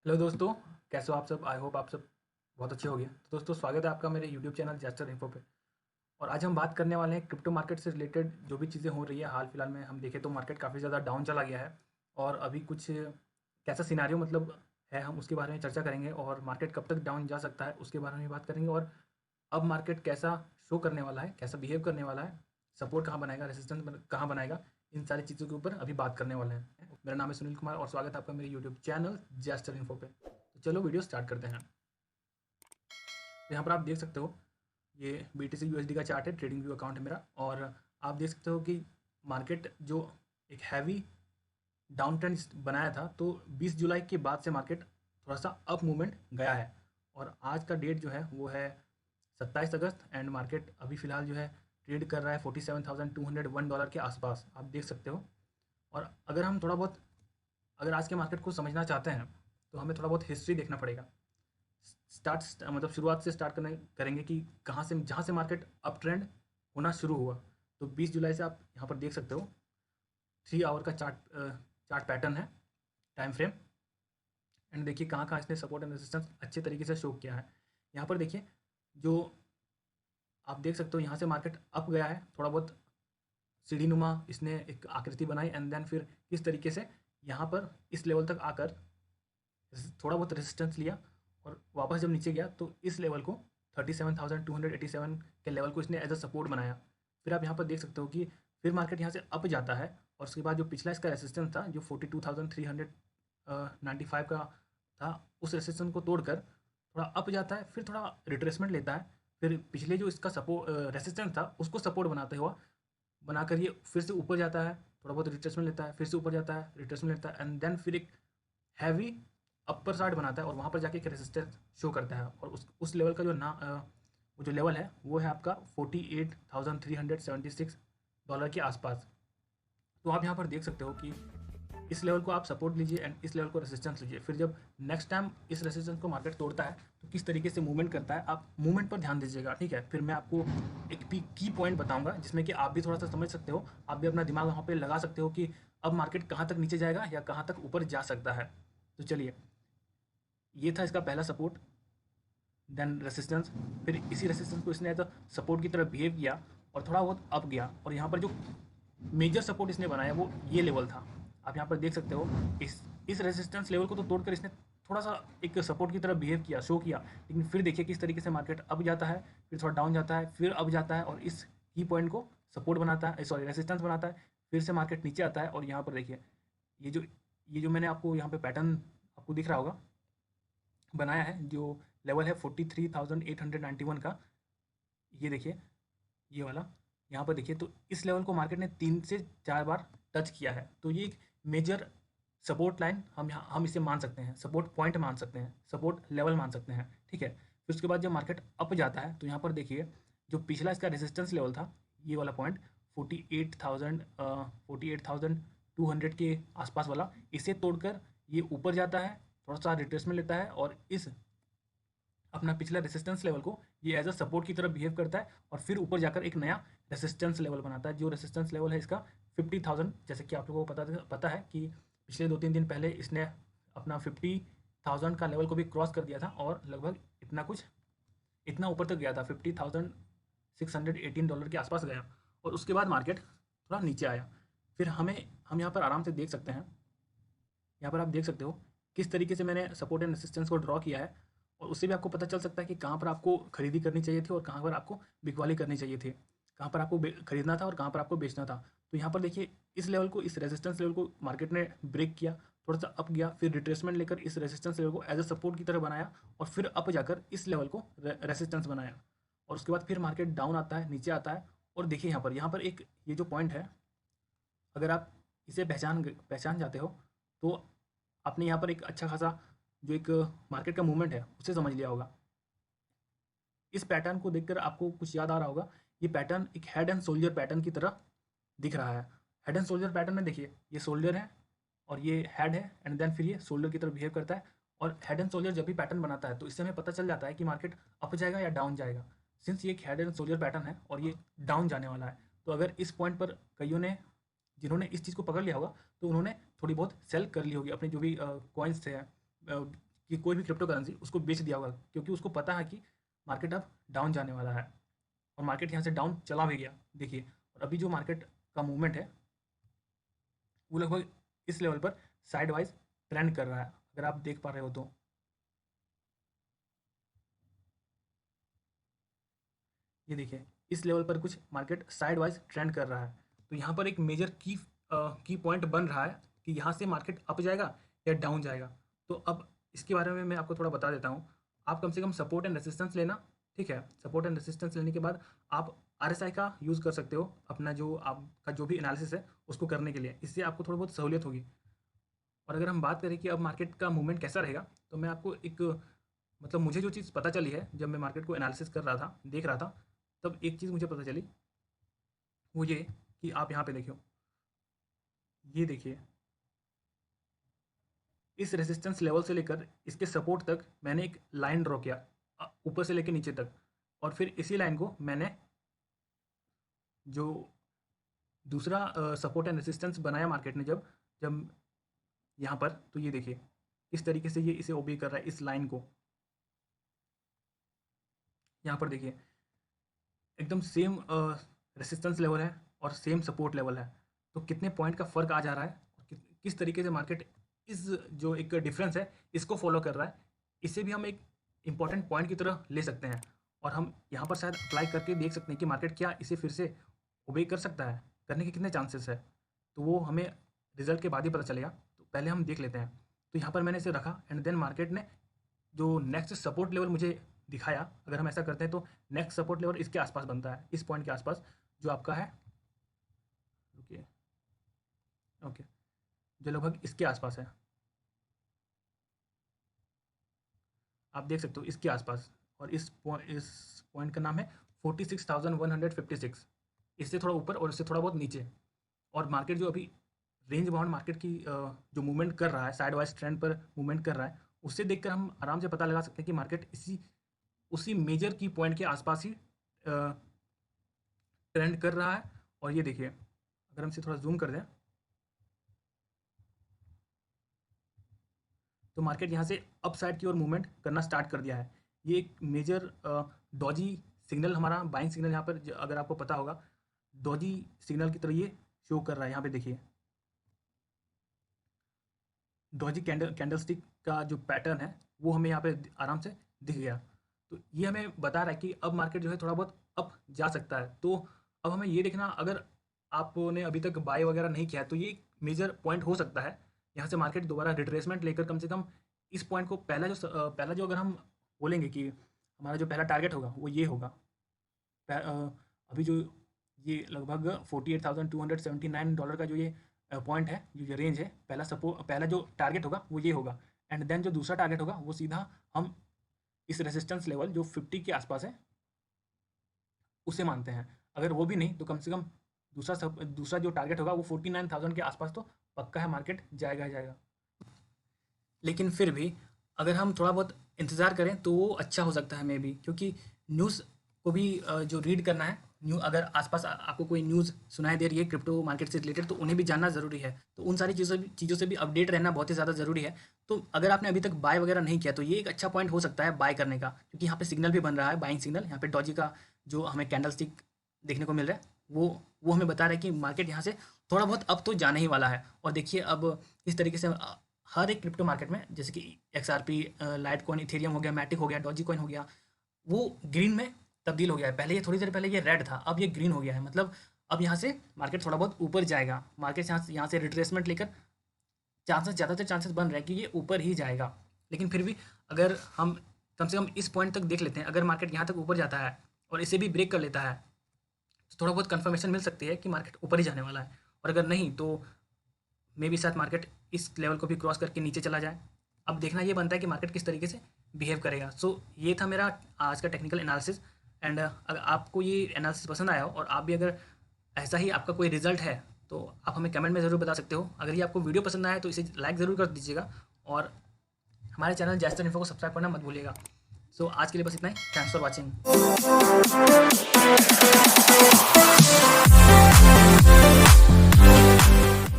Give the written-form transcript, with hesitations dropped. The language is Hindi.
हेलो दोस्तों, कैसे हो आप सब? आई होप आप सब बहुत अच्छे होंगे। तो दोस्तों, स्वागत है आपका मेरे यूट्यूब चैनल जैस्टर इन्फो पे। और आज हम बात करने वाले हैं क्रिप्टो मार्केट से रिलेटेड जो भी चीज़ें हो रही है। हाल फिलहाल में हम देखें तो मार्केट काफ़ी ज़्यादा डाउन चला गया है और अभी कुछ कैसा सिनारियो मतलब है, हम उसके बारे में चर्चा करेंगे। और मार्केट कब तक डाउन जा सकता है उसके बारे में बात करेंगे। और अब मार्केट कैसा शो करने वाला है, कैसा बिहेव करने वाला है, सपोर्ट कहाँ बनाएगा, रेसिस्टेंस कहाँ बनाएगा, इन सारी चीज़ों के ऊपर अभी बात करने वाले हैं। मेरा नाम है सुनील कुमार और स्वागत है आपका मेरे यूट्यूब चैनल जैस्टर इन्फो पे। तो चलो वीडियो स्टार्ट करते हैं। तो यहाँ पर आप देख सकते हो, ये BTC USD का चार्ट है, ट्रेडिंग व्यू अकाउंट है मेरा। और आप देख सकते हो कि मार्केट जो एक हैवी डाउन ट्रेंड बनाया था, तो 20 जुलाई के बाद से मार्केट थोड़ा सा अप मूवमेंट गया है। और आज का डेट जो है वो है 27 अगस्त एंड मार्केट अभी फ़िलहाल जो है ट्रेड कर रहा है $47,201 के आसपास, आप देख सकते हो। और अगर हम थोड़ा बहुत, अगर आज के मार्केट को समझना चाहते हैं तो हमें थोड़ा बहुत हिस्ट्री देखना पड़ेगा। मतलब शुरुआत से स्टार्ट करेंगे कि कहाँ से, जहाँ से मार्केट अप ट्रेंड होना शुरू हुआ। तो 20 जुलाई से आप यहाँ पर देख सकते हो 3 आवर का चार्ट पैटर्न है, टाइम फ्रेम। एंड देखिए कहाँ कहाँ इसने सपोर्ट एंड रेजिस्टेंस अच्छे तरीके से शो किया है। यहाँ पर देखिए, जो आप देख सकते हो यहाँ से मार्केट अप गया है, थोड़ा बहुत सीढ़ी नुमा इसने एक आकृति बनाई एंड देन फिर किस तरीके से यहाँ पर इस लेवल तक आकर थोड़ा बहुत रेजिस्टेंस लिया और वापस जब नीचे गया तो इस लेवल को 37,287 के लेवल को इसने एज अ सपोर्ट बनाया। फिर आप यहाँ पर देख सकते हो कि फिर मार्केट यहाँ से अप जाता है और उसके बाद जो पिछला इसका रेसिस्टेंस था जो 42,395 का था, उस रेसिस्टेंस को तोड़कर थोड़ा अप जाता है, फिर थोड़ा रिट्रेसमेंट लेता है। फिर पिछले जो इसका सपोर्ट रेसिस्टेंस था उसको सपोर्ट बनाते हुआ बनाकर ये फिर से ऊपर जाता है, थोड़ा बहुत रिट्रेसमेंट लेता है, फिर से ऊपर जाता है, रिट्रेसमेंट लेता है एंड देन फिर एक हैवी अपर साइड बनाता है और वहाँ पर जाके एक रेजिस्टेंस शो करता है। और उस लेवल का वो जो लेवल है वो है आपका $48,376 के आसपास। तो आप यहाँ पर देख सकते हो कि इस लेवल को आप सपोर्ट लीजिए एंड इस लेवल को रेजिस्टेंस लीजिए। फिर जब नेक्स्ट टाइम इस रेजिस्टेंस को मार्केट तोड़ता है तो किस तरीके से मूवमेंट करता है, आप मूवमेंट पर ध्यान दीजिएगा, ठीक है। फिर मैं आपको एक की पॉइंट बताऊंगा जिसमें कि आप भी थोड़ा सा समझ सकते हो, आप भी अपना दिमाग वहाँ पे लगा सकते हो कि अब मार्केट कहाँ तक नीचे जाएगा या कहाँ तक ऊपर जा सकता है। तो चलिए, ये था इसका पहला सपोर्ट, देन रेसिस्टेंस। फिर इसी रेसिस्टेंस को इसने तो सपोर्ट की तरह बिहेव किया और थोड़ा बहुत अप गया। और यहाँ पर जो मेजर सपोर्ट इसने बनाया वो ये लेवल था, आप यहाँ पर देख सकते हो। इस रेजिस्टेंस लेवल को तो तोड़कर इसने थोड़ा सा एक सपोर्ट की तरह बिहेव किया, शो किया। लेकिन फिर देखिए किस तरीके से मार्केट अप जाता है, फिर थोड़ा डाउन जाता है, फिर अप जाता है और इस की पॉइंट को सपोर्ट बनाता है, सॉरी रेजिस्टेंस बनाता है। फिर से मार्केट नीचे आता है और यहाँ पर देखिए ये जो ये जो मैंने आपको यहाँ पे पैटर्न आपको दिख रहा होगा बनाया है, जो लेवल है 43,891 का, ये देखिए ये वाला। यहाँ पर देखिए तो इस लेवल को मार्केट ने 3 से 4 बार टच किया है। तो ये एक मेजर सपोर्ट लाइन हम इसे मान सकते हैं, सपोर्ट पॉइंट मान सकते हैं, सपोर्ट लेवल मान सकते हैं, ठीक है। फिर उसके बाद जब मार्केट अप जाता है तो यहाँ पर देखिए जो पिछला इसका रेजिस्टेंस लेवल था, ये वाला पॉइंट 48,200 के आसपास वाला, इसे तोड़कर ये ऊपर जाता है, थोड़ा सा रिट्रेसमेंट लेता है और इस अपना पिछला रेसिस्टेंस लेवल को ये एज अ सपोर्ट की तरह बिहेव करता है और फिर ऊपर जाकर एक नया रेसिस्टेंस लेवल बनाता है। जो रेसिस्टेंस लेवल है इसका 50,000, जैसे कि आप लोगों को पता है कि पिछले 2-3 दिन पहले इसने अपना 50,000 का लेवल को भी क्रॉस कर दिया था और लगभग इतना ऊपर तक गया था, $50,618 के आसपास गया। और उसके बाद मार्केट थोड़ा नीचे आया। फिर हम यहाँ पर आराम से देख सकते हैं, यहाँ पर आप देख सकते हो किस तरीके से मैंने सपोर्ट एंड रेसिस्टेंस को ड्रॉ किया है। और उससे भी आपको पता चल सकता है कि कहाँ पर आपको खरीदी करनी चाहिए थी और कहाँ पर आपको बिकवाली करनी चाहिए थी, कहाँ पर आपको खरीदना था और कहाँ पर आपको बेचना था। तो यहाँ पर देखिए इस लेवल को, इस रेजिस्टेंस लेवल को मार्केट ने ब्रेक किया, थोड़ा सा अप गया, फिर रिट्रेसमेंट लेकर इस रेजिस्टेंस लेवल को एज अ सपोर्ट की तरह बनाया और फिर अप जाकर इस लेवल को रेसिस्टेंस बनाया। और उसके बाद फिर मार्केट डाउन आता है, नीचे आता है। और देखिए यहाँ पर एक ये जो पॉइंट है, अगर आप इसे पहचान जाते हो तो आपने यहाँ पर एक अच्छा खासा जो एक मार्केट का मूवमेंट है उसे समझ लिया होगा। इस पैटर्न को देखकर आपको कुछ याद आ रहा होगा, ये पैटर्न एक हेड एंड शोल्डर पैटर्न की तरह दिख रहा है। हेड एंड शोल्डर पैटर्न में देखिए ये शोल्डर है और ये हेड है एंड देन फिर ये शोल्डर की तरह बिहेव करता है। और हेड एंड शोल्डर जब भी पैटर्न बनाता है तो इससे हमें पता चल जाता है कि मार्केट अप जाएगा या डाउन जाएगा। सिंस ये एक हेड एंड शोल्डर पैटर्न है और ये डाउन जाने वाला है, तो अगर इस पॉइंट पर कईयों ने, जिन्होंने इस चीज़ को पकड़ लिया होगा, तो उन्होंने थोड़ी बहुत सेल कर ली होगी अपने जो भी कॉइन्स थे, कि कोई भी क्रिप्टो करेंसी उसको बेच दिया होगा, क्योंकि उसको पता है कि मार्केट अब डाउन जाने वाला है। और मार्केट यहाँ से डाउन चला भी गया, देखिए। और अभी जो मार्केट का मूवमेंट है वो लगभग इस लेवल पर साइड वाइज ट्रेंड कर रहा है, अगर आप देख पा रहे हो तो। ये देखिए, इस लेवल पर कुछ मार्केट साइड वाइज ट्रेंड कर रहा है। तो यहाँ पर एक मेजर की पॉइंट बन रहा है कि यहाँ से मार्केट अप जाएगा या डाउन जाएगा। तो अब इसके बारे में मैं आपको थोड़ा बता देता हूँ। आप कम से कम सपोर्ट एंड रेसिस्टेंस लेना, ठीक है। सपोर्ट एंड रेसिस्टेंस लेने के बाद आप RSI का यूज़ कर सकते हो अपना जो आपका जो भी एनालिसिस है उसको करने के लिए। इससे आपको थोड़ी बहुत सहूलियत होगी। और अगर हम बात करें कि अब मार्केट का मूवमेंट कैसा रहेगा, तो मैं आपको एक मतलब मुझे जो चीज़ पता चली है जब मैं मार्केट को एनालिसिस कर रहा था, देख रहा था, तब एक चीज़ मुझे पता चली, वो ये कि आप यहाँ पे देखियो, ये देखिए, इस रेजिस्टेंस लेवल से लेकर इसके सपोर्ट तक मैंने एक लाइन ड्रॉ किया, ऊपर से लेकर नीचे तक। और फिर इसी लाइन को मैंने जो दूसरा सपोर्ट एंड रेजिस्टेंस बनाया मार्केट ने जब जब यहाँ पर, तो ये देखिए इस तरीके से ये इसे ओबे कर रहा है, इस लाइन को। यहाँ पर देखिए एकदम सेम रेसिस्टेंस लेवल है और सेम सपोर्ट लेवल है। तो कितने पॉइंट का फ़र्क आ जा रहा है, किस तरीके से मार्केट इस जो एक डिफरेंस है इसको फॉलो कर रहा है, इसे भी हम एक इम्पॉर्टेंट पॉइंट की तरह ले सकते हैं। और हम यहाँ पर शायद अप्लाई करके देख सकते हैं कि मार्केट क्या इसे फिर से ओबे कर सकता है, करने के कितने चांसेस है। तो वो हमें रिजल्ट के बाद ही पता चलेगा। तो पहले हम देख लेते हैं। तो यहाँ पर मैंने इसे रखा एंड देन मार्केट ने जो नेक्स्ट सपोर्ट लेवल मुझे दिखाया, अगर हम ऐसा करते हैं तो नेक्स्ट सपोर्ट लेवल इसके आसपास बनता है, इस पॉइंट के आसपास, जो आपका है ओके जो लगभग इसके आसपास है, आप देख सकते हो इसके आसपास। और इस पॉइंट का नाम है 46,156, इससे थोड़ा ऊपर और इससे थोड़ा बहुत नीचे। और मार्केट जो अभी रेंज बाउंड मार्केट की जो मूवमेंट कर रहा है, साइड वाइज ट्रेंड पर मूवमेंट कर रहा है, उससे देखकर हम आराम से पता लगा सकते हैं कि मार्केट उसी मेजर की पॉइंट के आसपास ही ट्रेंड कर रहा है। और ये देखिए, अगर हम इसे थोड़ा जूम कर दें तो मार्केट यहाँ से अप साइड की ओर मूवमेंट करना स्टार्ट कर दिया है। ये एक मेजर डॉजी सिग्नल, हमारा बाइंग सिग्नल, यहाँ पर अगर आपको पता होगा डॉजी सिग्नल की तरह ये शो कर रहा है। यहाँ पे देखिए डॉजी कैंडलस्टिक का जो पैटर्न है वो हमें यहाँ पे आराम से दिख गया। तो ये हमें बता रहा है कि अब मार्केट जो है थोड़ा बहुत अप जा सकता है। तो अब हमें ये देखना, अगर आपने अभी तक बाय वगैरह नहीं किया है तो ये एक मेजर पॉइंट हो सकता है। यहाँ से मार्केट दोबारा रिट्रेसमेंट लेकर कम से कम इस पॉइंट को पहला जो अगर हम बोलेंगे कि हमारा जो पहला टारगेट होगा वो ये होगा। अभी जो ये लगभग $48,279 का जो ये पॉइंट है, जो रेंज है, पहला जो टारगेट होगा वो ये होगा। एंड देन जो दूसरा टारगेट होगा वो सीधा हम इस रेजिस्टेंस लेवल जो 50 के आसपास है उसे मानते हैं। अगर वो भी नहीं तो कम से कम दूसरा जो टारगेट होगा वो 49,000 के आसपास तो पक्का है, मार्केट जाएगा ही जाएगा। लेकिन फिर भी अगर हम थोड़ा बहुत इंतज़ार करें तो वो अच्छा हो सकता है मे भी, क्योंकि न्यूज़ को भी जो रीड करना है, अगर आसपास आपको कोई न्यूज़ सुनाई दे रही है क्रिप्टो मार्केट से रिलेटेड तो उन्हें भी जानना ज़रूरी है। तो उन सारी चीज़ों से भी अपडेट रहना बहुत ही ज़्यादा ज़रूरी है। तो अगर आपने अभी तक बाय वगैरह नहीं किया तो ये एक अच्छा पॉइंट हो सकता है बाय करने का, क्योंकि यहाँ पे सिग्नल भी बन रहा है, बाइंग सिग्नल। यहाँ पे डॉजी का जो हमें कैंडल स्टिक देखने को मिल रहा है वो हमें बता रहा है कि मार्केट यहाँ से थोड़ा बहुत अब तो जाने ही वाला है। और देखिए अब इस तरीके से हर एक क्रिप्टो मार्केट में, जैसे कि XRP, लाइट कॉइन, इथेरियम हो गया, मैटिक हो गया, डॉजी कॉइन हो गया, वो ग्रीन में तब्दील हो गया है। पहले ये थोड़ी देर पहले ये रेड था, अब ये ग्रीन हो गया है। मतलब अब यहाँ से मार्केट थोड़ा बहुत ऊपर जाएगा। मार्केट यहाँ से रिट्रेसमेंट लेकर ज़्यादातर चांसेस बन रहे हैं कि ये ऊपर ही जाएगा। लेकिन फिर भी अगर हम कम से कम इस पॉइंट तक देख लेते हैं, अगर मार्केट यहाँ तक ऊपर जाता है और इसे भी ब्रेक कर लेता है तो थोड़ा बहुत कन्फर्मेशन मिल सकती है कि मार्केट ऊपर ही जाने वाला है। और अगर नहीं तो मे भी शायद मार्केट इस लेवल को भी क्रॉस करके नीचे चला जाए। अब देखना ये बनता है कि मार्केट किस तरीके से बिहेव करेगा। सो ये था मेरा आज का टेक्निकल एनालिसिस। एंड अगर आपको ये एनालिसिस पसंद आया हो और आप भी अगर ऐसा ही आपका कोई रिजल्ट है तो आप हमें कमेंट में ज़रूर बता सकते हो। अगर ये आपको वीडियो पसंद आया तो इसे लाइक ज़रूर कर दीजिएगा और हमारे चैनल जैस्टर इन्फो को सब्सक्राइब करना मत भूलिएगा। सो आज के लिए बस इतना ही। Thanks for watching.